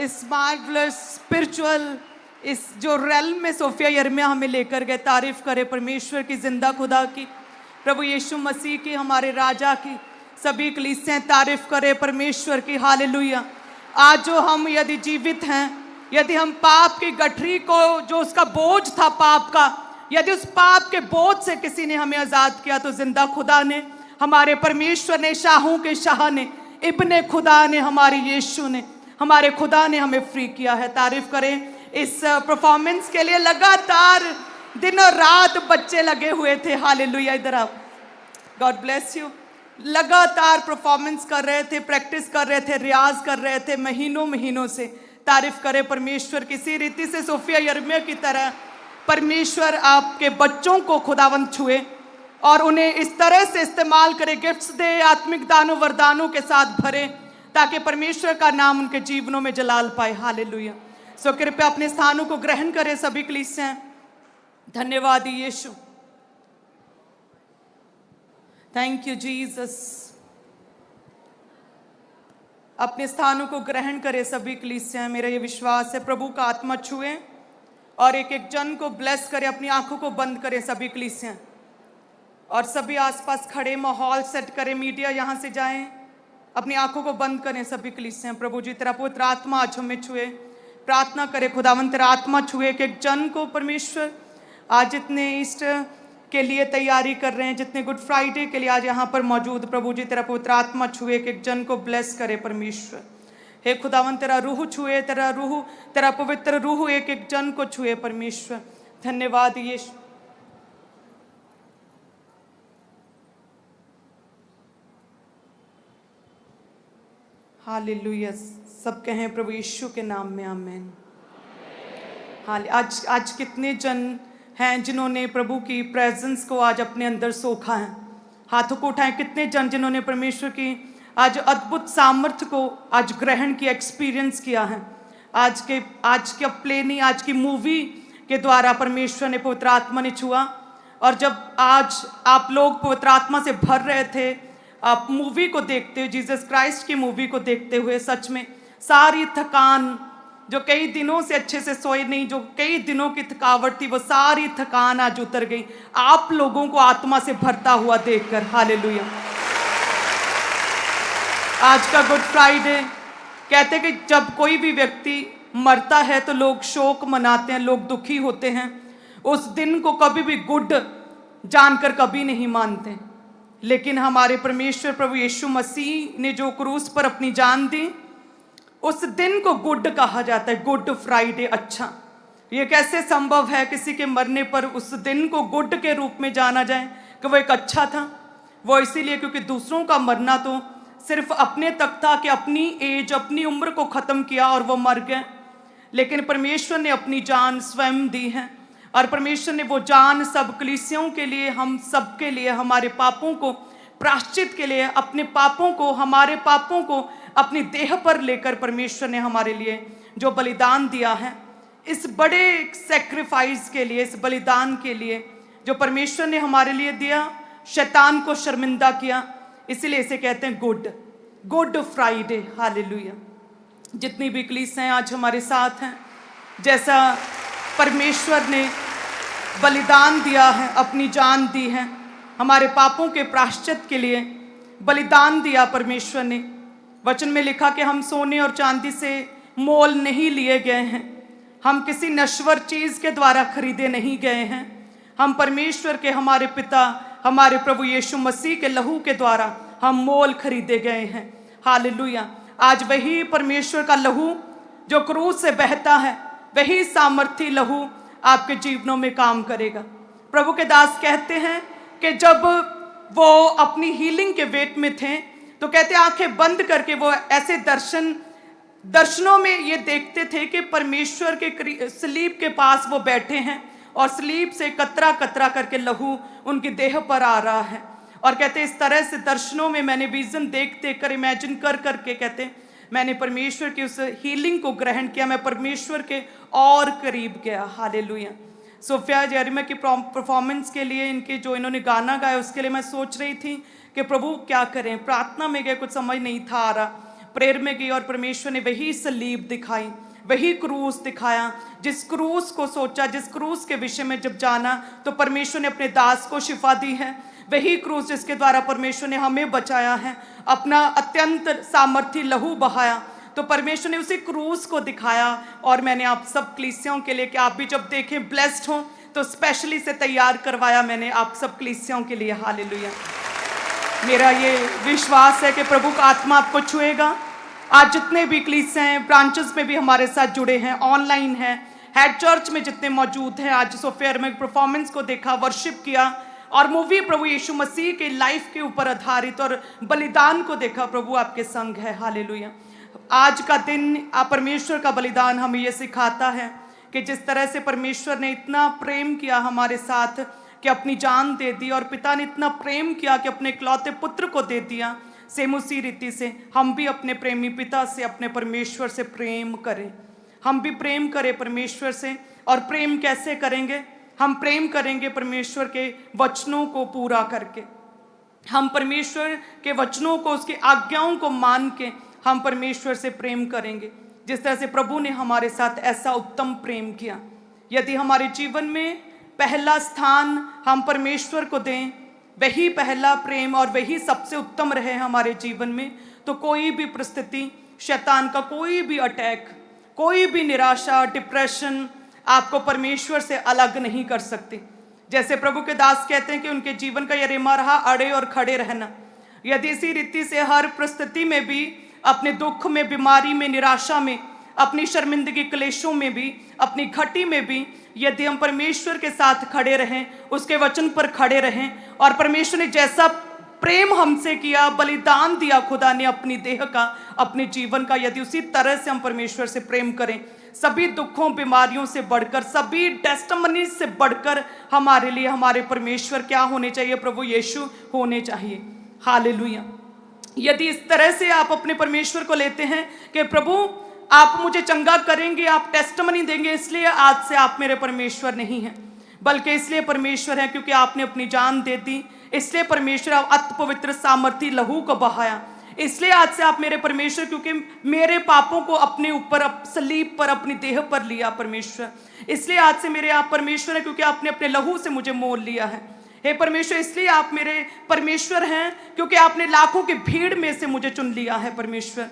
इस marvellous spiritual इस जो रेल्म में सोफिया यिर्मयाह हमें लेकर गए। तारीफ करे परमेश्वर की, जिंदा खुदा की, प्रभु यीशु मसीह की, हमारे राजा की। सभी कलीसियां तारीफ करे परमेश्वर की। हालेलुया। आज जो हम यदि जीवित हैं, यदि हम पाप की गठरी को, जो उसका बोझ था पाप का, यदि उस पाप के बोझ से किसी ने हमें आजाद किया, तो जिंदा खुदा ने, हमारे परमेश्वर ने, शाहों के शाह ने, इब्ने खुदा ने, हमारे यीशु ने, हमारे खुदा ने हमें फ्री किया है। तारीफ करें इस परफॉर्मेंस के लिए। लगातार दिन और रात बच्चे लगे हुए थे। हालेलुया। इधर आओ, गॉड ब्लेस यू। लगातार परफॉर्मेंस कर रहे थे, प्रैक्टिस कर रहे थे, रियाज कर रहे थे महीनों महीनों से। तारीफ करे परमेश्वर। किसी रीति से सोफिया यिर्मयाह की तरह परमेश्वर आपके बच्चों को खुदावंद छुए और उन्हें इस तरह से इस्तेमाल करे, गिफ्ट्स दे, आत्मिक दानों वरदानों के साथ भरे, ताकि परमेश्वर का नाम उनके जीवनों में जलाल पाए। हालेलुया। सो कृपया अपने स्थानों को ग्रहण करें सभी कलीसियां। धन्यवाद यीशु। Thank you Jesus. अपने स्थानों को ग्रहण करें सभी कलीसियां। मेरा ये विश्वास है प्रभु का आत्मा छुए और एक एक जन को ब्लेस करे। अपनी आंखों को बंद करें सभी कलीसियां और सभी आसपास खड़े माहौल सेट करें। मीडिया यहां से जाएं, अपनी आंखों को बंद करें सभी कलीसियां। प्रभु जी तेरा पवित्र आत्मा आज हमें छुए। प्रार्थना करें खुदावंत तेरा आत्मा छुए एक एक जन को। परमेश्वर आज जितने ईस्टर के लिए तैयारी कर रहे हैं, जितने गुड फ्राइडे के लिए आज यहाँ पर मौजूद, प्रभु जी तेरा पवित्र आत्मा छुए एक एक जन को ब्लेस करे परमेश्वर। हे खुदावंत तेरा रूह छुए, तेरा रूह, तेरा पवित्र रूह एक एक जन को छुए परमेश्वर। धन्यवाद यीशु। हालेलुया। सब कहें प्रभु यीशु के नाम में आमीन। हाल आज कितने जन हैं जिन्होंने प्रभु की प्रेजेंस को आज अपने अंदर सोखा है? हाथों को उठाएं। कितने जन जिन्होंने परमेश्वर की आज अद्भुत सामर्थ्य को आज ग्रहण किया, एक्सपीरियंस किया है? आज के प्ले नहीं, आज की मूवी के द्वारा परमेश्वर ने, पवित्र आत्मा ने छुआ। और जब आज आप लोग पवित्र आत्मा से भर रहे थे, आप मूवी को देखते हुए, जीसस क्राइस्ट की मूवी को देखते हुए, सच में सारी थकान, जो कई दिनों से अच्छे से सोए नहीं, जो कई दिनों की थकावट थी, वो सारी थकान आज उतर गई आप लोगों को आत्मा से भरता हुआ देखकर। हालेलुया। आज का गुड फ्राइडे, कहते कि जब कोई भी व्यक्ति मरता है तो लोग शोक मनाते हैं, लोग दुखी होते हैं। उस दिन को कभी भी गुड जानकर कभी नहीं मानते। लेकिन हमारे परमेश्वर प्रभु यीशु मसीह ने जो क्रूस पर अपनी जान दी, उस दिन को गुड कहा जाता है, गुड फ्राइडे। अच्छा, ये कैसे संभव है किसी के मरने पर उस दिन को गुड के रूप में जाना जाए कि वो एक अच्छा था? वो इसीलिए क्योंकि दूसरों का मरना तो सिर्फ अपने तक था कि अपनी एज, अपनी उम्र को ख़त्म किया और वो मर गए। लेकिन परमेश्वर ने अपनी जान स्वयं दी है और परमेश्वर ने वो जान सब कलीसियों के लिए, हम सब के लिए, हमारे पापों को प्रायश्चित के लिए, अपने पापों को, हमारे पापों को अपनी देह पर लेकर परमेश्वर ने हमारे लिए जो बलिदान दिया है, इस बड़े सेक्रीफाइस के लिए, इस बलिदान के लिए जो परमेश्वर ने हमारे लिए दिया, शैतान को शर्मिंदा किया। इसीलिए इसे कहते हैं गुड फ्राइडे। हालेलुया। जितनी भी कलीसियां आज हमारे साथ हैं, जैसा परमेश्वर ने बलिदान दिया है, अपनी जान दी है, हमारे पापों के प्रायश्चित के लिए बलिदान दिया परमेश्वर ने। वचन में लिखा कि हम सोने और चांदी से मोल नहीं लिए गए हैं, हम किसी नश्वर चीज के द्वारा खरीदे नहीं गए हैं। हम परमेश्वर के, हमारे पिता, हमारे प्रभु यीशु मसीह के लहू के द्वारा हम मोल खरीदे गए हैं। हालेलुया। आज वही परमेश्वर का लहू जो क्रूस से बहता है, वही सामर्थी लहू आपके जीवनों में काम करेगा। प्रभु के दास कहते हैं कि जब वो अपनी हीलिंग के वेट में थे, तो कहते आंखें बंद करके वो ऐसे दर्शनों में ये देखते थे कि परमेश्वर के सलीब के पास वो बैठे हैं और सलीब से कतरा कतरा करके लहू उनकी देह पर आ रहा है। और कहते इस तरह से दर्शनों में मैंने विजन देखते कर, इमेजिन कर करके, कहते मैंने परमेश्वर की उस हीलिंग को ग्रहण किया, मैं परमेश्वर के और करीब गया। हालेलुया। सोफिया यिर्मयाह की परफॉर्मेंस के लिए, इनके जो इन्होंने गाना गाया, उसके लिए मैं सोच रही थी कि प्रभु क्या करें। प्रार्थना में गए, कुछ समझ नहीं था आ रहा। प्रेयर में गई और परमेश्वर ने वही सलीब दिखाई, वही क्रूस दिखाया। जिस क्रूस को सोचा, जिस क्रूस के विषय में जब जाना, तो परमेश्वर ने अपने दास को शिफा दी है। वही क्रूस जिसके द्वारा परमेश्वर ने हमें बचाया है, अपना अत्यंत सामर्थी लहू बहाया। तो परमेश्वर ने उसी क्रूस को दिखाया। और मैंने आप सब कलीसियाओं के लिए, कि आप भी जब देखें ब्लेस्ड हों, तो स्पेशली से तैयार करवाया मैंने आप सब कलीसियाओं के लिए। हालेलुया। मेरा ये विश्वास है कि प्रभु का आत्मा आपको छुएगा। आज जितने भी कलीसियां हैं, ब्रांचेस में भी हमारे साथ जुड़े हैं, ऑनलाइन हैं, हेड चर्च में जितने मौजूद हैं, आज सोफेयर में परफॉर्मेंस को देखा, वर्शिप किया और मूवी प्रभु यीशु मसीह के लाइफ के ऊपर आधारित और बलिदान को देखा। प्रभु आपके संग है। हालेलुया। आज का दिन परमेश्वर का बलिदान हमें यह सिखाता है कि जिस तरह से परमेश्वर ने इतना प्रेम किया हमारे साथ कि अपनी जान दे दी, और पिता ने इतना प्रेम किया कि अपने इकलौते पुत्र को दे दिया, सेम उसी रीति से हम भी अपने प्रेमी पिता से, अपने परमेश्वर से प्रेम करें। हम भी प्रेम करें परमेश्वर से। और प्रेम कैसे करेंगे? हम प्रेम करेंगे परमेश्वर के वचनों को पूरा करके। हम परमेश्वर के वचनों को, उसकी आज्ञाओं को मान के हम परमेश्वर से प्रेम करेंगे। जिस तरह से प्रभु ने हमारे साथ ऐसा उत्तम प्रेम किया। यदि हमारे जीवन में पहला स्थान हम परमेश्वर को दें, वही पहला प्रेम और वही सबसे उत्तम रहे हमारे जीवन में, तो कोई भी परिस्थिति, शैतान का कोई भी अटैक, कोई भी निराशा, डिप्रेशन आपको परमेश्वर से अलग नहीं कर सकती। जैसे प्रभु के दास कहते हैं कि उनके जीवन का यह रेमा रहा, अड़े और खड़े रहना। यदि इसी रीति से हर परिस्थिति में भी, अपने दुख में, बीमारी में, निराशा में, अपनी शर्मिंदगी, क्लेशों में भी, अपनी घटी में भी, यदि हम परमेश्वर के साथ खड़े रहें, उसके वचन पर खड़े रहें, और परमेश्वर ने जैसा प्रेम हमसे किया, बलिदान दिया खुदा ने अपनी देह का, अपने जीवन का, यदि उसी तरह से हम परमेश्वर से प्रेम करें, सभी दुखों, बीमारियों से बढ़कर, सभी टेस्टिमनी से बढ़कर हमारे लिए हमारे परमेश्वर क्या होने चाहिए? प्रभु यीशु होने चाहिए। हालेलुया। यदि इस तरह से आप अपने परमेश्वर को लेते हैं कि प्रभु आप मुझे चंगा करेंगे, आप टेस्टिमनी देंगे, इसलिए आज से आप मेरे परमेश्वर नहीं हैं, बल्कि इसलिए परमेश्वर है क्योंकि आपने अपनी जान दे दी। इसलिए परमेश्वर अति पवित्र सामर्थी लहू को बहाया। इसलिए आज से आप मेरे परमेश्वर, क्योंकि मेरे पापों को अपने ऊपर सलीब पर, अपनी देह पर लिया परमेश्वर। इसलिए आज से मेरे आप परमेश्वर है क्योंकि आपने अपने लहू से मुझे मोल लिया है। हे परमेश्वर, इसलिए आप मेरे परमेश्वर हैं क्योंकि आपने लाखों की भीड़ में से मुझे चुन लिया है परमेश्वर।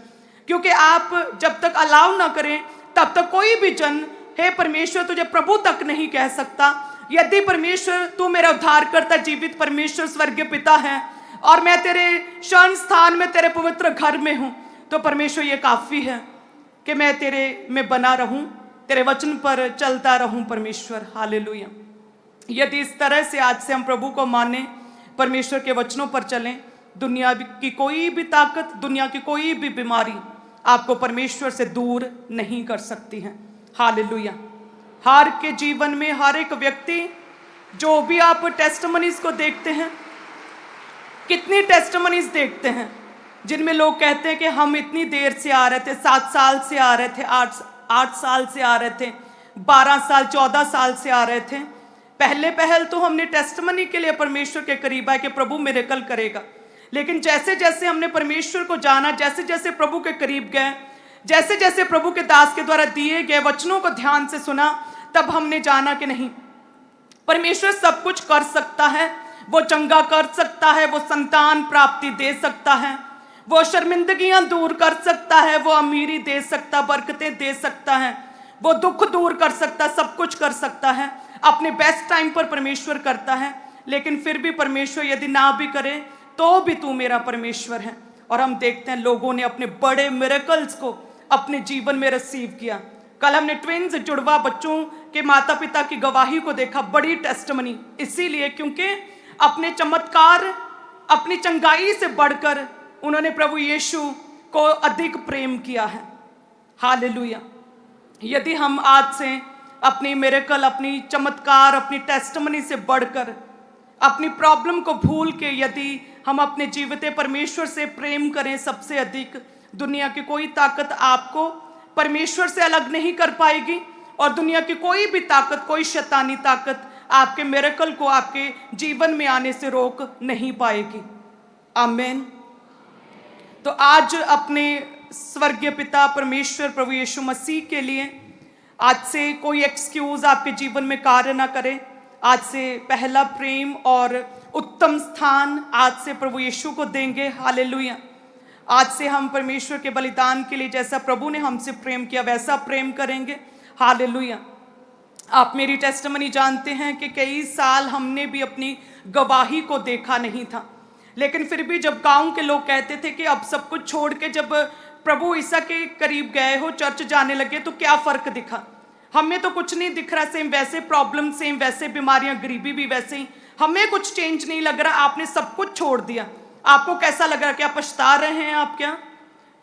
क्योंकि आप जब तक अलाउ ना करें तब तक कोई भी जन, हे परमेश्वर, तुझे प्रभु तक नहीं कह सकता। यदि परमेश्वर तू मेरा उद्धारकर्ता, जीवित परमेश्वर, स्वर्गीय पिता है, और मैं तेरे शरण स्थान में, तेरे पवित्र घर में हूं, तो परमेश्वर ये काफी है कि मैं तेरे में बना रहूं, तेरे वचन पर चलता रहूं परमेश्वर। हालेलुया। यदि इस तरह से आज से हम प्रभु को माने, परमेश्वर के वचनों पर चलें, दुनिया की कोई भी ताकत, दुनिया की कोई भी बीमारी आपको परमेश्वर से दूर नहीं कर सकती है। हालेलुया। हर के जीवन में हर एक व्यक्ति, जो भी आप टेस्टिमनीज को देखते हैं, कितनी टेस्टिमनीज देखते हैं जिनमें लोग कहते हैं कि हम इतनी देर से आ रहे थे, 7 साल से आ रहे थे, 8 साल से आ रहे थे, 12 साल, 14 साल से आ रहे थे। पहल तो हमने टेस्टिमनी के लिए परमेश्वर के करीब आए कि प्रभु मिरेकल करेगा। लेकिन जैसे जैसे हमने परमेश्वर को जाना, जैसे जैसे प्रभु के करीब गए, जैसे जैसे प्रभु के दास के द्वारा दिए गए वचनों को ध्यान से सुना, तब हमने जाना कि नहीं, परमेश्वर सब कुछ कर सकता है। वो चंगा कर सकता है, वो संतान प्राप्ति दे सकता है, वो शर्मिंदगियां दूर कर सकता है, वो अमीरी दे सकता, बरकतें दे सकता है, वो दुख दूर कर सकता, सब कुछ कर सकता है। अपने बेस्ट टाइम पर परमेश्वर करता है। लेकिन फिर भी परमेश्वर यदि ना भी करे तो भी तू मेरा परमेश्वर है। और हम देखते हैं लोगों ने अपने बड़े मिरेकल्स को अपने जीवन में रिसीव किया। कल हमने ट्विन्स, जुड़वा बच्चों के माता पिता की गवाही को देखा, बड़ी टेस्टिमनी, इसीलिए क्योंकि अपने चमत्कार, अपनी चंगाई से बढ़कर उन्होंने प्रभु यीशु को अधिक प्रेम किया है। हालेलुया। यदि हम आज से अपनी मिरेकल, अपनी चमत्कार, अपनी टेस्टिमनी से बढ़कर, अपनी प्रॉब्लम को भूल के यदि हम अपने जीवित परमेश्वर से प्रेम करें सबसे अधिक, दुनिया की कोई ताकत आपको परमेश्वर से अलग नहीं कर पाएगी। और दुनिया की कोई भी ताकत, कोई शैतानी ताकत आपके मिरेकल को आपके जीवन में आने से रोक नहीं पाएगी। आमीन। तो आज अपने स्वर्गीय पिता परमेश्वर प्रभु यीशु मसीह के लिए आज से कोई एक्सक्यूज आपके जीवन में कार्य ना करे। आज से पहला प्रेम और उत्तम स्थान आज से प्रभु यीशु को देंगे। हालेलुया। आज से हम परमेश्वर के बलिदान के लिए जैसा प्रभु ने हमसे प्रेम किया वैसा प्रेम करेंगे। हालेलुया। आप मेरी टेस्टिमनी जानते हैं कि कई साल हमने भी अपनी गवाही को देखा नहीं था, लेकिन फिर भी जब गांव के लोग कहते थे कि अब सब कुछ छोड़ के जब प्रभु ईसा के करीब गए हो, चर्च जाने लगे, तो क्या फर्क दिखा? हमें तो कुछ नहीं दिख रहा, सेम वैसे प्रॉब्लम, सेम वैसे बीमारियां, गरीबी भी वैसे ही, हमें कुछ चेंज नहीं लग रहा। आपने सब कुछ छोड़ दिया, आपको कैसा लग रहा? क्या पछता रहे हैं आप? क्या?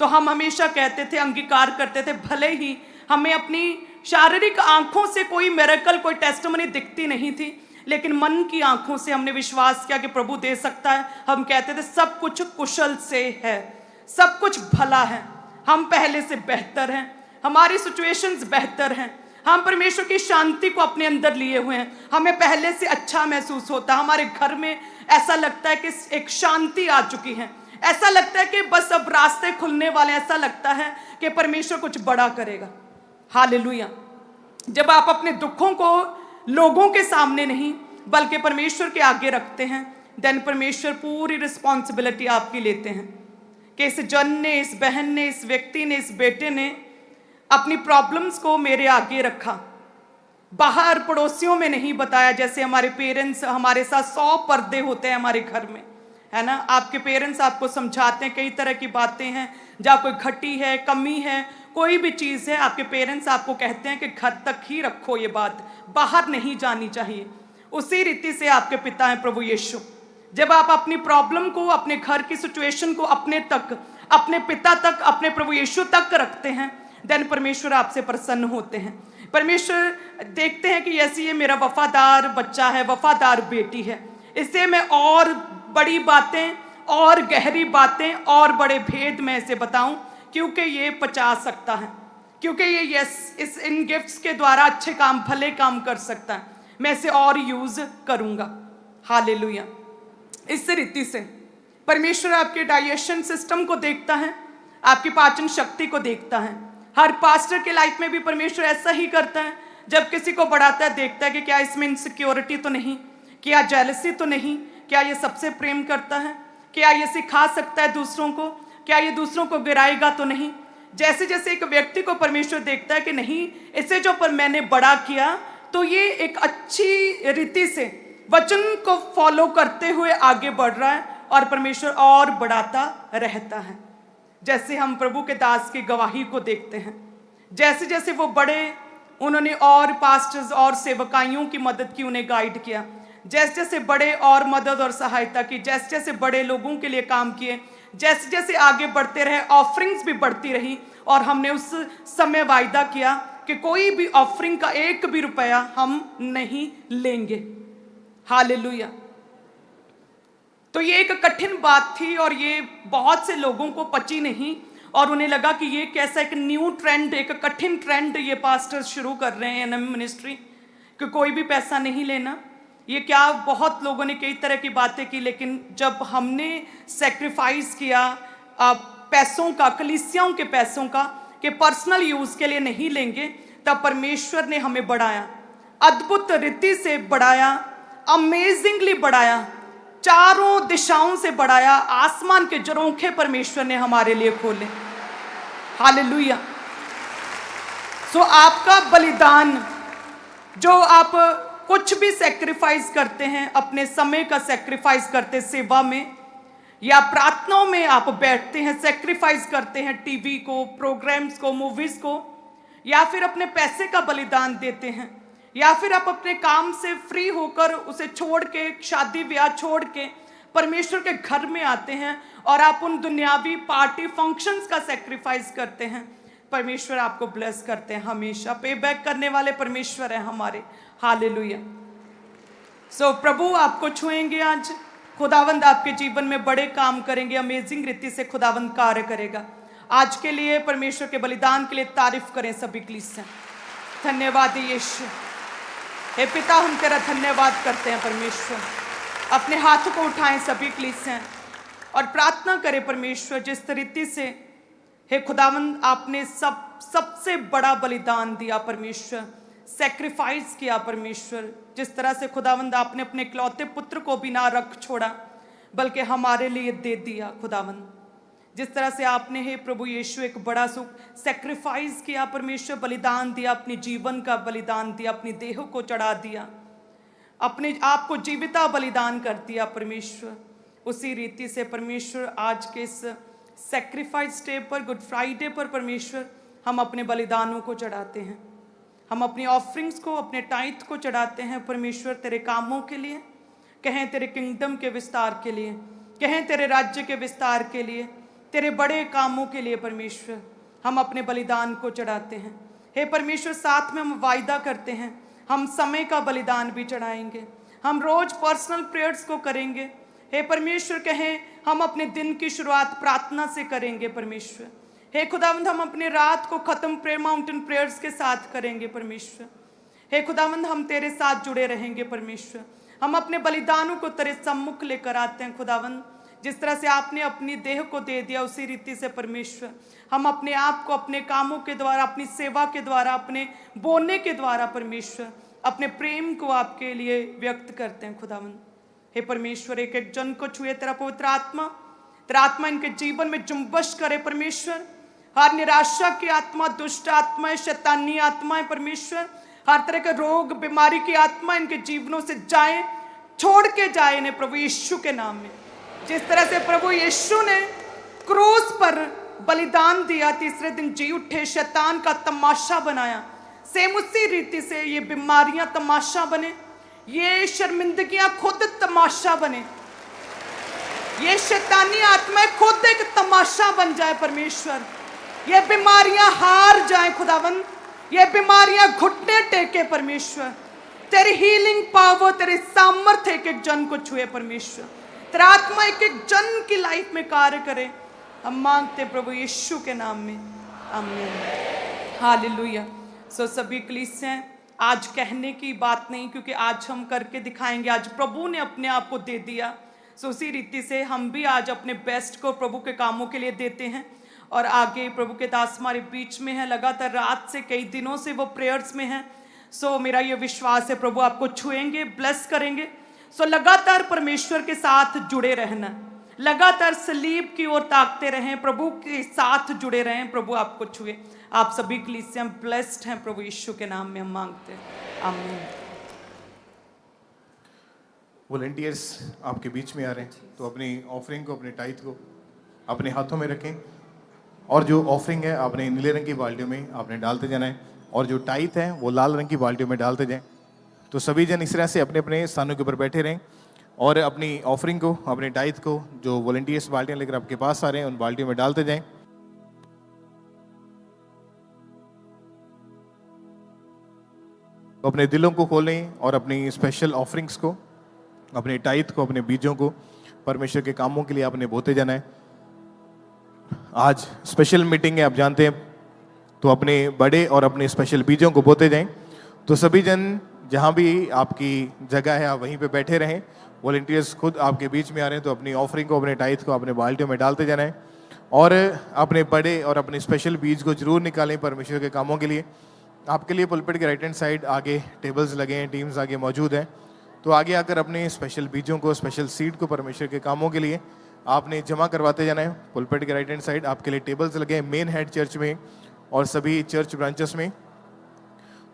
तो हम हमेशा कहते थे, अंगीकार करते थे, भले ही हमें अपनी शारीरिक आंखों से कोई मिरेकल, कोई टेस्टिमनी दिखती नहीं थी, लेकिन मन की आंखों से हमने विश्वास किया कि प्रभु दे सकता है। हम कहते थे सब कुछ कुशल से है, सब कुछ भला है, हम पहले से बेहतर हैं, हमारी सिचुएशंस बेहतर हैं, हम परमेश्वर की शांति को अपने अंदर लिए हुए हैं, हमें पहले से अच्छा महसूस होता है, हमारे घर में ऐसा लगता है कि एक शांति आ चुकी है, ऐसा लगता है कि बस अब रास्ते खुलने वाले, ऐसा लगता है कि परमेश्वर कुछ बड़ा करेगा। हालेलुया। जब आप अपने दुखों को लोगों के सामने नहीं बल्कि परमेश्वर के आगे रखते हैं, देन परमेश्वर पूरी रिस्पॉन्सिबिलिटी आपकी लेते हैं कि इस जन ने, इस बहन ने, इस व्यक्ति ने, इस बेटे ने अपनी प्रॉब्लम्स को मेरे आगे रखा, बाहर पड़ोसियों में नहीं बताया। जैसे हमारे पेरेंट्स, हमारे साथ 100 पर्दे होते हैं हमारे घर में, है ना। आपके पेरेंट्स आपको समझाते हैं, कई तरह की बातें हैं, जहाँ कोई घटी है, कमी है, कोई भी चीज़ है, आपके पेरेंट्स आपको कहते हैं कि घर तक ही रखो, ये बात बाहर नहीं जानी चाहिए। उसी रीति से आपके पिता हैं प्रभु यीशु। जब आप अपनी प्रॉब्लम को, अपने घर की सिचुएशन को अपने तक, अपने पिता तक, अपने प्रभु यीशु तक रखते हैं, देन परमेश्वर आपसे प्रसन्न होते हैं। परमेश्वर देखते हैं कि ऐसी ये मेरा वफादार बच्चा है, वफादार बेटी है, इससे मैं और बड़ी बातें, और गहरी बातें, और बड़े भेद में इसे बताऊं, क्योंकि ये पचा सकता है, क्योंकि ये इन गिफ्ट्स के द्वारा अच्छे काम, भले काम कर सकता है, मैं इसे और यूज करूंगा। हालेलुया। इस रीति से परमेश्वर आपके डाइजेशन सिस्टम को देखता है, आपकी पाचन शक्ति को देखता है। हर पास्टर के लाइफ में भी परमेश्वर ऐसा ही करता है। जब किसी को बढ़ाता है, देखता है कि क्या इसमें इनसिक्योरिटी तो नहीं, क्या जेलसी तो नहीं, क्या ये सबसे प्रेम करता है, क्या ये सिखा सकता है दूसरों को, क्या ये दूसरों को गिराएगा तो नहीं। जैसे जैसे एक व्यक्ति को परमेश्वर देखता है कि नहीं, इसे जो पर मैंने बड़ा किया, तो ये एक अच्छी रीति से वचन को फॉलो करते हुए आगे बढ़ रहा है, और परमेश्वर और बढ़ाता रहता है। जैसे हम प्रभु के दास की गवाही को देखते हैं, जैसे जैसे वो बड़े, उन्होंने और पास्टर्स और सेवकाइयों की मदद की, उन्हें गाइड किया, जैसे जैसे बड़े और मदद और सहायता की, जैसे जैसे बड़े लोगों के लिए काम किए, जैसे जैसे आगे बढ़ते रहे, ऑफरिंग्स भी बढ़ती रही, और हमने उस समय वायदा किया कि कोई भी ऑफरिंग का एक भी रुपया हम नहीं लेंगे। हालेलुया। तो ये एक कठिन बात थी, और ये बहुत से लोगों को पची नहीं, और उन्हें लगा कि ये कैसा एक न्यू ट्रेंड, एक कठिन ट्रेंड ये पास्टर शुरू कर रहे हैं एनएम मिनिस्ट्री, कि कोई भी पैसा नहीं लेना। ये क्या, बहुत लोगों ने कई तरह की बातें की, लेकिन जब हमने सेक्रीफाइस किया पैसों का, कलीसियाओं के पैसों का, कि पर्सनल यूज के लिए नहीं लेंगे, तब परमेश्वर ने हमें बढ़ाया, अद्भुत रीति से बढ़ाया, अमेजिंगली बढ़ाया, चारों दिशाओं से बढ़ाया। आसमान के झरोखे परमेश्वर ने हमारे लिए खोले। हालेलुया। सो आपका बलिदान, जो आप कुछ भी सेक्रीफाइस करते हैं, अपने समय का सेक्रीफाइस करते सेवा में, या प्रार्थनाओं में आप बैठते हैं, सेक्रीफाइस करते हैं टीवी को, प्रोग्राम्स को, मूवीज को, या फिर अपने पैसे का बलिदान देते हैं, या फिर आप अपने काम से फ्री होकर उसे छोड़ के, शादी ब्याह छोड़ के परमेश्वर के घर में आते हैं, और आप उन दुनियावी पार्टी फंक्शंस का सेक्रीफाइस करते हैं, परमेश्वर आपको ब्लेस करते हैं। हमेशा पे बैक करने वाले परमेश्वर हैं हमारे। हालेलुया। सो प्रभु आपको छुएंगे आज, खुदावंद आपके जीवन में बड़े काम करेंगे, अमेजिंग रीति से खुदावंद कार्य करेगा। आज के लिए परमेश्वर के बलिदान के लिए तारीफ करें सभी कलीसिया। धन्यवाद यीशु। हे पिता, हम तेरा धन्यवाद करते हैं परमेश्वर। अपने हाथों को उठाएं सभी कलीसिया और प्रार्थना करें परमेश्वर, जिस रीति से हे खुदावंद, आपने सबसे बड़ा बलिदान दिया परमेश्वर, सैक्रिफाइस किया परमेश्वर। जिस तरह से खुदावंद आपने अपने इकलौते पुत्र को भी ना रख छोड़ा बल्कि हमारे लिए दे दिया खुदावंद। जिस तरह से आपने हे प्रभु यीशु एक बड़ा सुख सैक्रिफाइस किया परमेश्वर, बलिदान दिया, अपने जीवन का बलिदान दिया, अपनी देह को चढ़ा दिया, अपने आप को जीविता बलिदान कर दिया परमेश्वर। उसी रीति से परमेश्वर आज के इस सैक्रिफाइस डे पर, गुड फ्राइडे पर परमेश्वर, हम अपने बलिदानों को चढ़ाते हैं, हम अपनी ऑफरिंग्स को, अपने टाइथ को चढ़ाते हैं परमेश्वर, तेरे कामों के लिए, कहें तेरे किंगडम के विस्तार के लिए, कहें तेरे राज्य के विस्तार के लिए, तेरे बड़े कामों के लिए परमेश्वर हम अपने बलिदान को चढ़ाते हैं। हे परमेश्वर, साथ में हम वायदा करते हैं हम समय का बलिदान भी चढ़ाएंगे, हम रोज पर्सनल प्रेयर्स को करेंगे। हे परमेश्वर, कहें हम अपने दिन की शुरुआत प्रार्थना से करेंगे परमेश्वर। हे खुदावंद, हम अपने रात को खत्म प्रेयर माउंटेन प्रेयर्स के साथ करेंगे परमेश्वर। हे खुदावंद, हम तेरे साथ जुड़े रहेंगे परमेश्वर। हम अपने बलिदानों को तेरे सम्मुख लेकर आते हैं खुदावंद। जिस तरह से आपने अपनी देह को दे दिया उसी रीति से परमेश्वर हम अपने आप को अपने कामों के द्वारा, अपनी सेवा के द्वारा, अपने बोलने के द्वारा परमेश्वर अपने प्रेम को आपके लिए व्यक्त करते हैं खुदावंद। हे परमेश्वर, एक एक जन को छुए तेरा पवित्र आत्मा, तेरा आत्मा इनके जीवन में जुम्बश करे परमेश्वर। हर निराशा की आत्मा, दुष्ट आत्माएं, शैतानी आत्माएं परमेश्वर, हर तरह के रोग बीमारी की आत्मा इनके जीवनों से जाए, छोड़ के जाए इन्हें प्रभु यीशु के नाम में। जिस तरह से प्रभु यीशु ने क्रूस पर बलिदान दिया, तीसरे दिन जी उठे, शैतान का तमाशा बनाया, सेम उसी रीति से ये बीमारियां तमाशा बने, ये शर्मिंदगियां खुद तमाशा बने, ये शैतानी आत्माएं खुद एक तमाशा बन जाए परमेश्वर। ये बीमारियां हार जाए खुदावन, ये बीमारियां घुटने टेके परमेश्वर। तेरी हीलिंग पावर, तेरे सामर्थ्य एक एक जन को छुए परमेश्वर। तेरा आत्मा एक एक जन की लाइफ में कार्य करे, हम मांगते प्रभु यीशु के नाम में, आमीन, हालेलुया। सो सभी कलीसियां, आज कहने की बात नहीं, क्योंकि आज हम करके दिखाएंगे, आज प्रभु ने अपने आप को दे दिया। सो उसी रीति से हम भी आज अपने बेस्ट को प्रभु के कामों के लिए देते हैं। और आगे प्रभु के दास हमारे बीच में है, लगातार रात से कई दिनों से वो प्रेयर्स में हैं। सो मेरा ये विश्वास है प्रभु आपको छुएंगे, ब्लेस करेंगे। सो लगातार परमेश्वर के साथ जुड़े रहना, लगातार सलीब की ओर ताकते रहें, प्रभु के साथ जुड़े रहें, प्रभु आपको छुए। आप सभी कलीसियां ब्लेस्ड हैं, प्रभु यीशु के नाम में हम मांगते हैं, आमीन। वॉलंटियर्स आपके बीच में आ रहे हैं, तो अपनी ऑफरिंग को, अपने टाइथ को अपने हाथों में रखें, और जो ऑफरिंग है आपने नीले रंग की बाल्टियों में आपने डालते जाना है, और जो टाइथ है वो लाल रंग की बाल्टियों में डालते जाएं। तो सभी जन इस तरह से अपने अपने स्थानों के ऊपर बैठे रहें और अपनी ऑफरिंग को, अपने टाइथ को जो वॉलंटियर्स बाल्टियां लेकर आपके पास आ रहे हैं उन बाल्टियों में डालते जाएं। तो अपने दिलों को खोलें और अपनी स्पेशल ऑफरिंग्स को, अपने टाइथ को, अपने बीजों को परमेश्वर के कामों के लिए आपने बोते जाना है। आज स्पेशल मीटिंग है, आप जानते हैं, तो अपने बड़े और अपने स्पेशल बीजों को बोते जाएं। तो सभी जन जहां भी आपकी जगह है आप वहीं पे बैठे रहें। वॉलंटियर्स खुद आपके बीच में आ रहे हैं, तो अपनी ऑफरिंग को, अपने टाइथ को अपने बाल्टियों में डालते जाना है और अपने बड़े और अपने स्पेशल बीज को जरूर निकालें परमेश्वर के कामों के लिए। आपके लिए पुलपिट के राइट हैंड साइड आगे टेबल्स लगे हैं, टीम्स आगे मौजूद हैं, तो आगे आकर अपने स्पेशल बीजों को, स्पेशल सीड को परमेश्वर के कामों के लिए आपने जमा करवाते जाना है। पुलपिट के राइट हैंड साइड आपके लिए टेबल्स लगे हैं मेन हेड चर्च में और सभी चर्च ब्रांचेस में।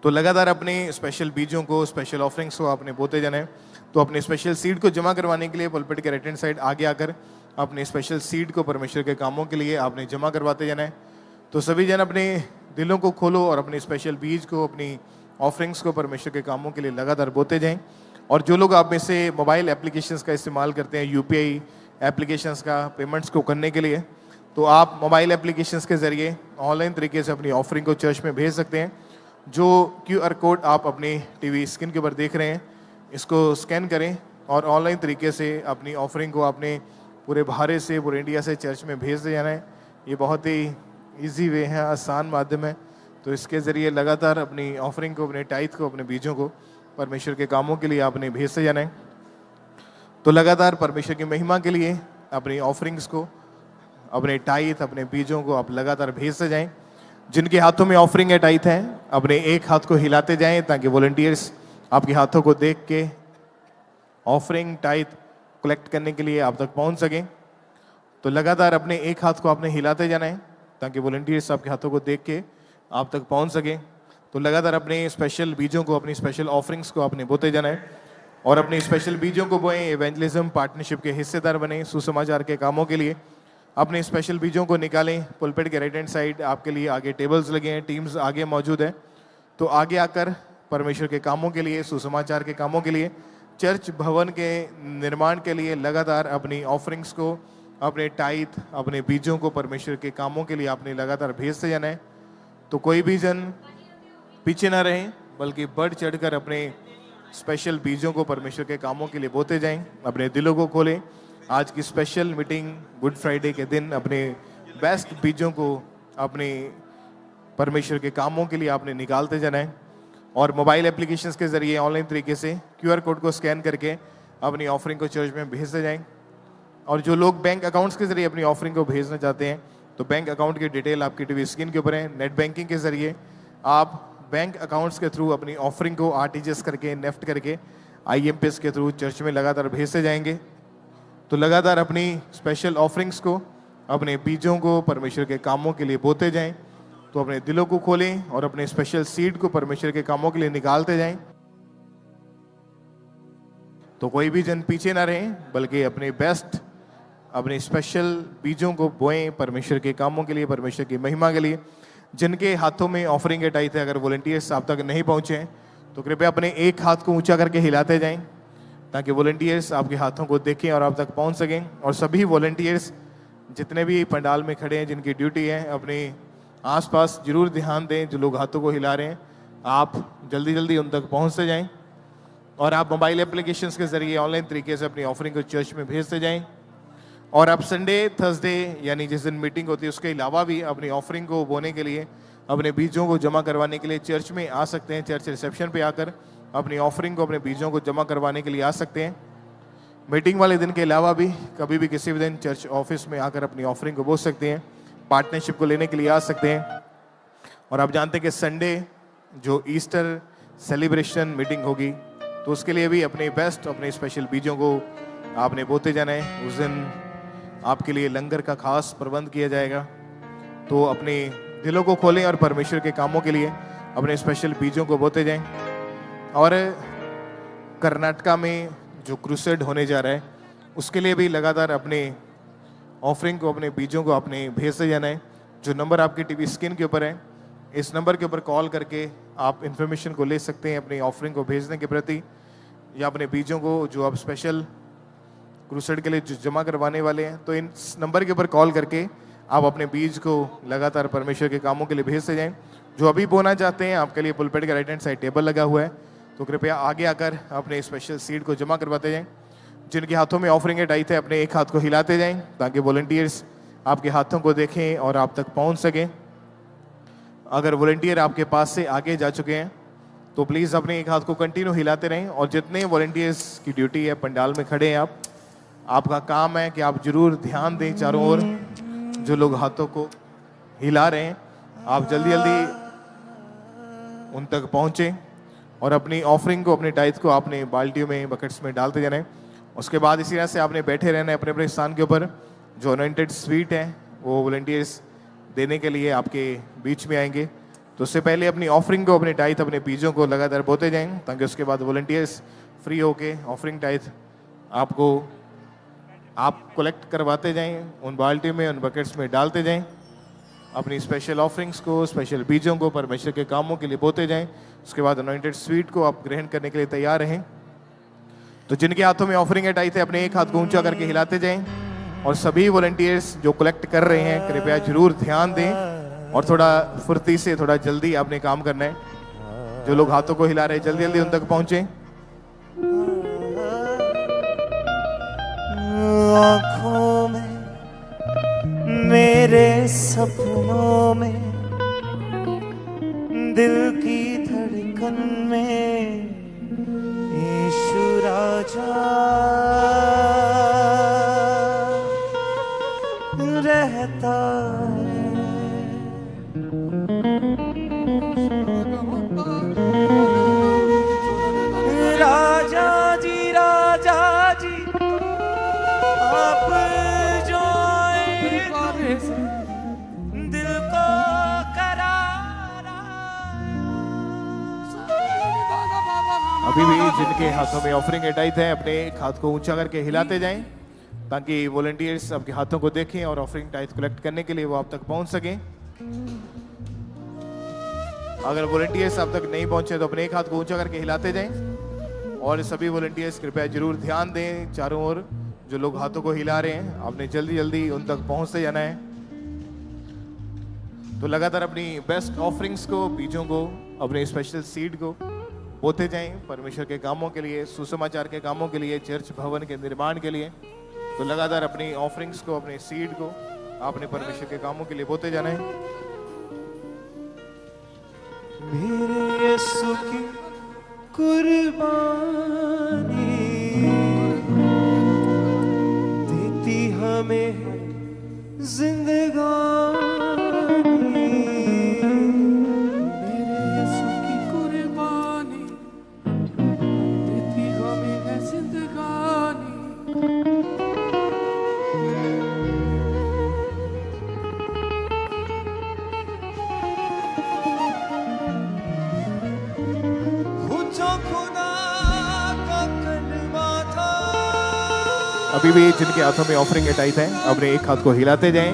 तो लगातार अपने स्पेशल बीजों को, स्पेशल ऑफरिंग्स को आपने बोते जाना है। तो अपने स्पेशल सीड को जमा करवाने के लिए पुलपिट के राइट हैंड साइड आगे आकर अपने स्पेशल सीड को परमेश्वर के कामों के लिए आपने जमा करवाते जाना है। तो सभी जन अपने दिलों को खोलो और अपने स्पेशल बीज को, अपनी ऑफरिंग्स को परमेश्वर के कामों के लिए लगातार बोते जाएं। और जो लोग आप में से मोबाइल एप्लीकेशंस का इस्तेमाल करते हैं, यूपीआई एप्लीकेशंस का पेमेंट्स को करने के लिए, तो आप मोबाइल एप्लीकेशंस के ज़रिए ऑनलाइन तरीके से अपनी ऑफरिंग को चर्च में भेज सकते हैं। जो QR कोड आप अपनी टीवी स्क्रीन के ऊपर देख रहे हैं, इसको स्कैन करें और ऑनलाइन तरीके से अपनी ऑफरिंग को आपने पूरे भारत से, पूरे इंडिया से चर्च में भेज जाना है। ये बहुत ही ईजी वे है, आसान माध्यम है। तो इसके ज़रिए लगातार अपनी ऑफरिंग को, अपने टाइथ को, अपने बीजों को परमेश्वर के कामों के लिए आपने भेजते जाना है। तो लगातार परमेश्वर की महिमा के लिए अपनी ऑफरिंग्स को अपने टाइथ, अपने बीजों को आप लगातार भेजते जाएं। जिनके हाथों में ऑफरिंग है, टाइथ है, अपने एक हाथ को हिलाते जाएं ताकि वॉलंटियर्स आपके हाथों को देख के ऑफरिंग टाइथ कलेक्ट करने के लिए आप तक पहुंच सकें। तो लगातार अपने एक हाथ को आपने हिलाते जाना है ताकि वॉलंटियर्स आपके हाथों को देख के आप तक पहुंच सकें। तो लगातार अपने स्पेशल बीजों को, अपनी स्पेशल ऑफरिंग्स को आपने बोते जाना है और अपने स्पेशल बीजों को बोएं। इवेंजलिज्म पार्टनरशिप के हिस्सेदार बने, सुसमाचार के कामों के लिए अपने स्पेशल बीजों को निकालें। पुलपिट के राइट हैंड साइड आपके लिए आगे टेबल्स लगे हैं, टीम्स आगे मौजूद है। तो आगे आकर परमेश्वर के कामों के लिए, सुसमाचार के कामों के लिए, चर्च भवन के निर्माण के लिए लगातार अपनी ऑफरिंग्स को, अपने टाइथ, अपने बीजों को परमेश्वर के कामों के लिए आपने लगातार भेजते जाना है। तो कोई भी जन पीछे ना रहे, बल्कि बढ़ चढ़कर अपने स्पेशल बीजों को परमेश्वर के कामों के लिए बोते जाएं। अपने दिलों को खोलें। आज की स्पेशल मीटिंग गुड फ्राइडे के दिन अपने बेस्ट बीजों को अपने परमेश्वर के कामों के लिए आपने निकालते जाना है और मोबाइल एप्लीकेशंस के जरिए ऑनलाइन तरीके से क्यूआर कोड को स्कैन करके अपनी ऑफरिंग को चर्च में भेजते जाएं। और जो लोग बैंक अकाउंट्स के जरिए अपनी ऑफरिंग को भेजना चाहते हैं, तो बैंक अकाउंट की डिटेल आपकी टीवी स्क्रीन के ऊपर है। नेट बैंकिंग के जरिए आप बैंक अकाउंट्स के थ्रू अपनी ऑफरिंग को आरटीजीएस करके, नेफ्ट करके, आईएमपीएस के थ्रू चर्च में लगातार भेजते जाएंगे। तो लगातार अपनी स्पेशल ऑफरिंग्स को, अपने बीजों को परमेश्वर के कामों के लिए बोते जाएं। तो अपने दिलों को खोलें और अपने स्पेशल सीड को परमेश्वर के कामों के लिए निकालते जाएं। तो कोई भी जन पीछे ना रहें, बल्कि अपने बेस्ट, अपने स्पेशल बीजों को बोएं परमेश्वर के कामों के लिए, परमेश्वर की महिमा के लिए। जिनके हाथों में ऑफरिंग के टाइथ है, अगर वॉलंटियर्स आप तक नहीं पहुंचे हैं तो कृपया अपने एक हाथ को ऊंचा करके हिलाते जाएं ताकि वॉलंटियर्स आपके हाथों को देखें और आप तक पहुंच सकें। और सभी वॉलंटियर्स जितने भी पंडाल में खड़े हैं, जिनकी ड्यूटी है, अपने आसपास जरूर ध्यान दें। जो लोग हाथों को हिला रहे हैं, आप जल्दी जल्दी उन तक पहुंचते जाएं और आप मोबाइल एप्लीकेशंस के जरिए ऑनलाइन तरीके से अपनी ऑफरिंग को चर्च में भेजते जाएं। और आप संडे, थर्सडे यानी जिस दिन मीटिंग होती है उसके अलावा भी अपनी ऑफरिंग को बोने के लिए, अपने बीजों को जमा करवाने के लिए चर्च में आ सकते हैं। चर्च रिसेप्शन पे आकर अपनी ऑफरिंग को, अपने बीजों को जमा करवाने के लिए आ सकते हैं। मीटिंग वाले दिन के अलावा भी कभी भी किसी भी दिन चर्च ऑफिस में आकर अपनी ऑफरिंग को बोल सकते हैं। पार्टनरशिप को लेने के लिए आ सकते हैं। और आप जानते हैं कि संडे जो ईस्टर सेलिब्रेशन मीटिंग होगी, तो उसके लिए भी अपने बेस्ट, अपने स्पेशल बीजों को आपने बोते जाना है। उस दिन आपके लिए लंगर का खास प्रबंध किया जाएगा। तो अपने दिलों को खोलें और परमेश्वर के कामों के लिए अपने स्पेशल बीजों को बोते जाएं। और कर्नाटका में जो क्रूसेड होने जा रहा है, उसके लिए भी लगातार अपने ऑफरिंग को, अपने बीजों को आपने भेजते जाना है। जो नंबर आपकी टीवी स्क्रीन के ऊपर है, इस नंबर के ऊपर कॉल करके आप इंफॉर्मेशन को ले सकते हैं अपनी ऑफरिंग को भेजने के प्रति, या अपने बीजों को जो आप स्पेशल क्रूसेड के लिए जो जमा करवाने वाले हैं। तो इस नंबर के ऊपर कॉल करके आप अपने बीज को लगातार परमेश्वर के कामों के लिए भेजते जाएं। जो अभी बोना चाहते हैं, आपके लिए पुलपिट के राइट हैंड साइड टेबल लगा हुआ है, तो कृपया आगे आकर अपने स्पेशल सीड को जमा करवाते जाएं। जिनके हाथों में ऑफरिंग है, टाइथ है, अपने एक हाथ को हिलाते जाएं ताकि वॉलंटियर्स आपके हाथों को देखें और आप तक पहुंच सकें। अगर वॉलंटियर आपके पास से आगे जा चुके हैं तो प्लीज़ अपने एक हाथ को कंटिन्यू हिलाते रहें। और जितने वॉलंटियर्स की ड्यूटी है, पंडाल में खड़े हैं आपका काम है कि आप जरूर ध्यान दें चारों ओर। जो लोग हाथों को हिला रहे हैं, आप जल्दी जल्दी उन तक पहुंचे और अपनी ऑफरिंग को, अपने टाइथ को आपने बाल्टियों में, बकेट्स में डालते जाना है। उसके बाद इसी तरह से आपने बैठे रहना है अपने अपने स्थान के ऊपर। जो अनॉइंटेड स्वीट है वो वॉलंटियर्स देने के लिए आपके बीच में आएंगे। तो उससे पहले अपनी ऑफरिंग को, अपने टाइथ, अपने बीजों को लगातार बोते जाएं ताकि उसके बाद वॉलंटियर्स फ्री होके ऑफरिंग टाइथ आप कलेक्ट करवाते जाएं, उन बाल्टी में, उन बकेट्स में डालते जाएं। अपनी स्पेशल ऑफरिंग्स को, स्पेशल बीजों को परमेश्वर के कामों के लिए बोते जाएं। उसके बाद अनॉइंटेड स्वीट को आप ग्रहण करने के लिए तैयार रहें। तो जिनके हाथों में ऑफरिंग है, टाइथ है, अपने एक हाथ को ऊंचा करके हिलाते जाएं। और सभी वॉलंटियर्स जो कलेक्ट कर रहे हैं, कृपया जरूर ध्यान दें और थोड़ा फुर्ती से, थोड़ा जल्दी आपने काम करना है। जो लोग हाथों को हिला रहे हैं, जल्दी जल्दी उन तक पहुंचे। आँखों में, मेरे सपनों में, दिल की धड़कन में यीशु राजा रहता अभी भी जिनके हाथों में ऑफरिंग टाइट है अपने एक हाथ को ऊंचा करके हिलाते जाएं ताकि वॉलंटियर्स आपके हाथों को देखें और ऑफरिंग टाइट कलेक्ट करने के लिए वो आप तक पहुंच सकें। अगर वॉलंटियर्स आप तक नहीं पहुंचे तो अपने एक हाथ को ऊंचा करके हिलाते जाएं और सभी वॉलंटियर्स कृपया जरूर ध्यान दें चारों ओर जो लोग हाथों को हिला रहे हैं आपने जल्दी जल्दी उन तक पहुंचते जाना है। तो लगातार अपनी बेस्ट ऑफरिंग्स को, बीजों को, अपने स्पेशल सीड को बोते जाएं परमेश्वर के कामों के लिए, सुसमाचार के कामों के लिए, चर्च भवन के निर्माण के लिए। तो लगातार अपनी ऑफरिंग्स को, अपने सीड को आपने परमेश्वर के कामों के लिए बोते जाना है। मेरे यीशु की कुर्बानी देती हमें जिंदगानी। मेरे यीशु की कुर्बानी देती हमें है जिंदगानी। जो खुदा का कलमा था। अभी भी जिनके हाथों में ऑफरिंग टाइट है अपने एक हाथ को हिलाते जाएं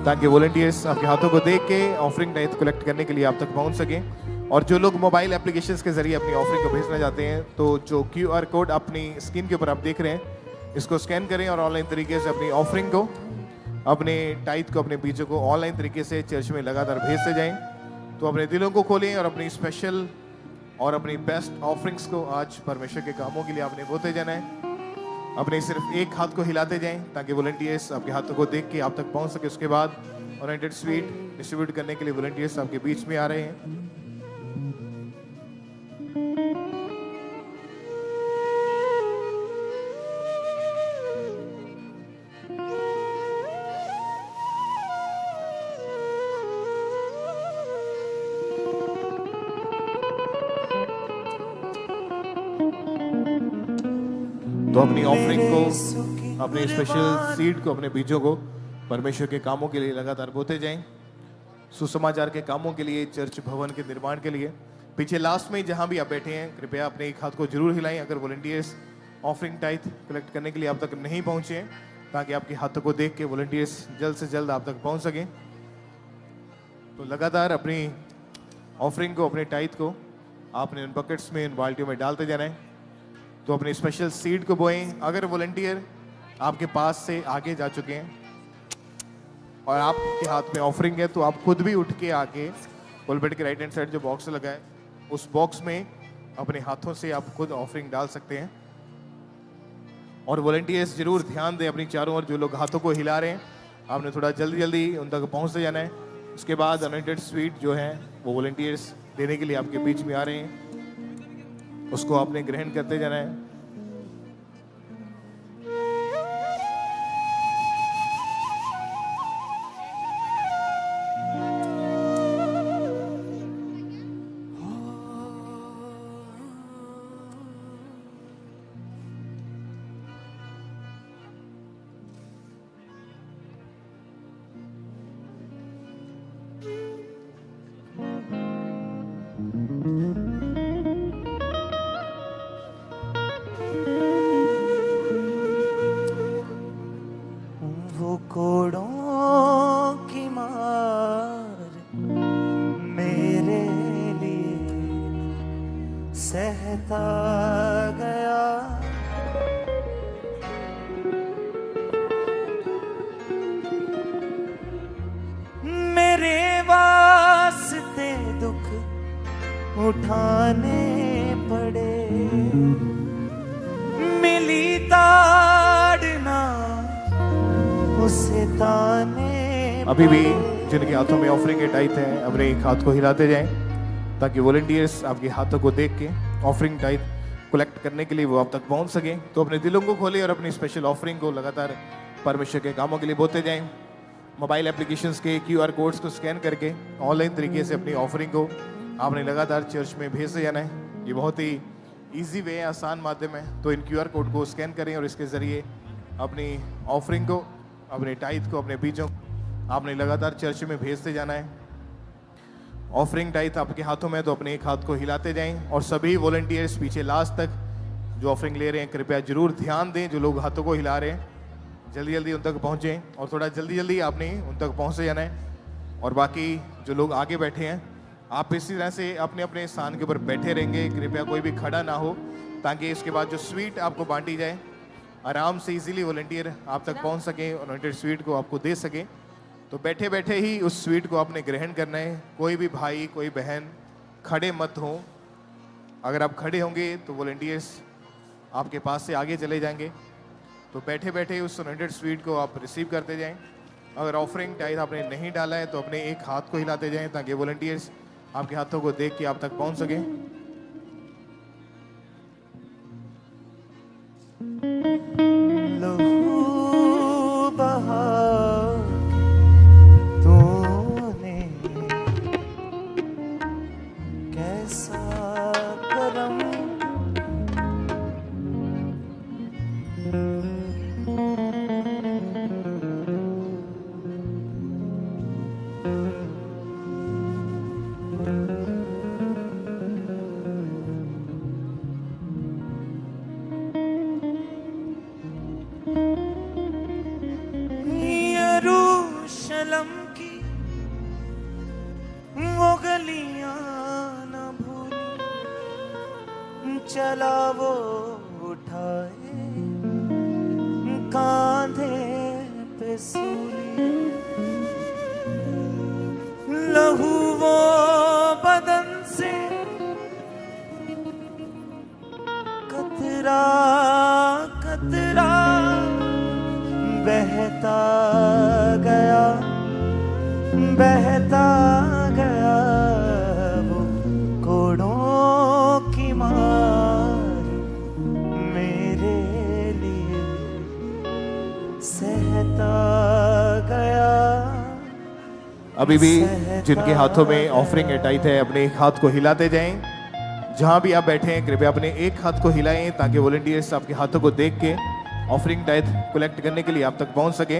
ताकि वॉलंटियर्स आपके हाथों को देख के ऑफरिंग टाइट कलेक्ट करने के लिए आप तक पहुंच सकें। और जो लोग मोबाइल एप्लीकेशंस के जरिए अपनी ऑफरिंग को भेजना चाहते हैं तो जो QR कोड अपनी स्क्रीन के ऊपर आप देख रहे हैं इसको स्कैन करें और ऑनलाइन तरीके से अपनी ऑफरिंग को, अपने टाइट को, अपने बीजों को ऑनलाइन तरीके से चर्च में लगातार भेजते जाएं। तो अपने दिलों को खोलें और अपनी स्पेशल और अपनी बेस्ट ऑफरिंग्स को आज परमेश्वर के कामों के लिए आपने बोते जाना है। अपने सिर्फ एक हाथ को हिलाते जाएं ताकि वॉलंटियर्स आपके हाथों को देख के आप तक पहुंच सके। उसके बाद ओरिएंटेड स्वीट डिस्ट्रीब्यूट करने के लिए वॉलंटियर्स आपके बीच में आ रहे हैं। तो अपनी ऑफरिंग को, अपने स्पेशल सीड को, अपने बीजों को परमेश्वर के कामों के लिए लगातार बोते जाएं, सुसमाचार के कामों के लिए, चर्च भवन के निर्माण के लिए। पीछे लास्ट में जहां भी आप बैठे हैं कृपया अपने एक हाथ को जरूर हिलाएं अगर वॉलंटियर्स ऑफरिंग टाइट कलेक्ट करने के लिए आप तक नहीं पहुंचे हैं ताकि आपके हाथों को देख के वॉलंटियर्स जल्द से जल्द आप तक पहुंच सकें। तो लगातार अपनी ऑफरिंग को, अपने टाइट को आपने इन बकेट्स में, इन बाल्टियों में डालते जाना है। तो अपने स्पेशल सीड को बोएं। अगर वॉलंटियर आपके पास से आगे जा चुके हैं और आपके हाथ में ऑफरिंग है तो आप खुद भी उठ के आके पुलपिट के राइट हैंड साइड जो बॉक्स लगा है उस बॉक्स में अपने हाथों से आप खुद ऑफरिंग डाल सकते हैं। और वॉलंटियर्स जरूर ध्यान दें अपनी चारों ओर जो लोग हाथों को हिला रहे हैं आपने थोड़ा जल्दी जल्दी उन तक पहुंचते जाना है। उसके बाद अनॉइंटेड स्वीट जो है वो वॉलंटियर्स देने के लिए आपके बीच में आ रहे हैं, उसको आपने ग्रहण करते जाना है। वो कोड़ों की मार मेरे लिए सहता गया। मेरे वास्ते दुख उठाने पड़े, मिली ताड़ना उसे ताने। अभी भी जिनके हाथों में ऑफरिंग टाइट है अपने एक हाथ को हिलाते जाएं ताकि वॉलंटियर्स आपके हाथों को देख के ऑफरिंग टाइट कलेक्ट करने के लिए वो आप तक पहुंच सकें। तो अपने दिलों को खोलें और अपनी स्पेशल ऑफरिंग को लगातार परमेश्वर के कामों के लिए बोते जाएं। मोबाइल एप्लीकेशंस के QR कोड्स को स्कैन करके ऑनलाइन तरीके से अपनी ऑफरिंग को आपने लगातार चर्च में भेजते जाना है। ये बहुत ही ईजी वे है, आसान माध्यम है। तो इन QR कोड को स्कैन करें और इसके ज़रिए अपनी ऑफरिंग को, अपने टाइट को, अपने बीजों आपने लगातार चर्च में भेजते जाना है। ऑफरिंग टाइट आपके हाथों में तो अपने एक हाथ को हिलाते जाएं और सभी वॉलंटियर्स पीछे लास्ट तक जो ऑफरिंग ले रहे हैं कृपया जरूर ध्यान दें। जो लोग हाथों को हिला रहे हैं जल्दी जल्दी उन तक पहुंचें और थोड़ा जल्दी जल्दी आपने उन तक पहुंचे जाना है। और बाकी जो लोग आगे बैठे हैं आप इसी तरह से अपने अपने स्थान के ऊपर बैठे रहेंगे, कृपया कोई भी खड़ा ना हो, ताकि इसके बाद जो स्वीट आपको बांटी जाए आराम से इजीली वॉलंटियर आप तक पहुंच सके और अनॉइंटेड स्वीट को आपको दे सके। तो बैठे बैठे ही उस स्वीट को आपने ग्रहण करना है। कोई भी भाई कोई बहन खड़े मत हो, अगर आप खड़े होंगे तो वॉलंटियर्स आपके पास से आगे चले जाएंगे। तो बैठे बैठे उस अनॉइंटेड स्वीट को आप रिसीव करते जाएं। अगर ऑफरिंग टाइट आपने नहीं डाला है तो अपने एक हाथ को हिलाते जाएं ताकि वॉलंटियर्स आपके हाथों को देख के आप तक पहुंच सकें। लहू बहा तूने कैसा करम यरूशलम की वो गलियां न भूली, चला वो उठाए कांधे पे सूली। लहू वो बदन से कतरा कतरा बहता गया बहता गया, वो कोड़ों की मार मेरे लिए सहता गया। अभी भी जिनके हाथों में ऑफरिंग टाइट है अपने एक हाथ को हिलाते जाएं। जहां भी आप बैठे हैं कृपया अपने एक हाथ को हिलाएं ताकि वॉलंटियर्स आपके हाथों को देख के ऑफरिंग टाइट कलेक्ट करने के लिए आप तक पहुंच सके।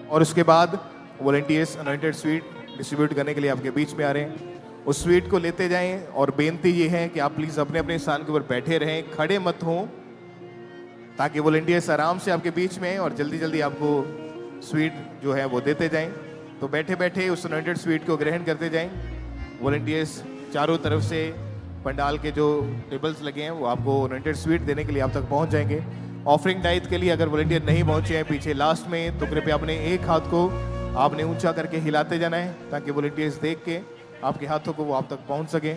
और उसके बाद वॉलंटियर्स अनॉइंटेड स्वीट डिस्ट्रीब्यूट करने के लिए आपके बीच में आ रहे हैं। उस स्वीट को लेते जाएं और बेनती ये है कि आप प्लीज़ अपने अपने स्थान के ऊपर बैठे रहें, खड़े मत हों, ताकि वॉलंटियर्स आराम से आपके बीच में और जल्दी जल्दी आपको स्वीट जो है वो देते जाएं। तो बैठे बैठे उस अनॉइंटेड स्वीट को ग्रहण करते जाएं। वॉलंटियर्स चारों तरफ से पंडाल के जो टेबल्स लगे हैं वो आपको अनॉइंटेड स्वीट देने के लिए आप तक पहुंच जाएंगे। ऑफरिंग टाइट के लिए अगर वॉलंटियर नहीं पहुंचे हैं पीछे लास्ट में तो कृपया अपने एक हाथ को आपने ऊंचा करके हिलाते जाना है ताकि वॉलंटियर्स देख के आपके हाथों को वो आप तक पहुंच सके।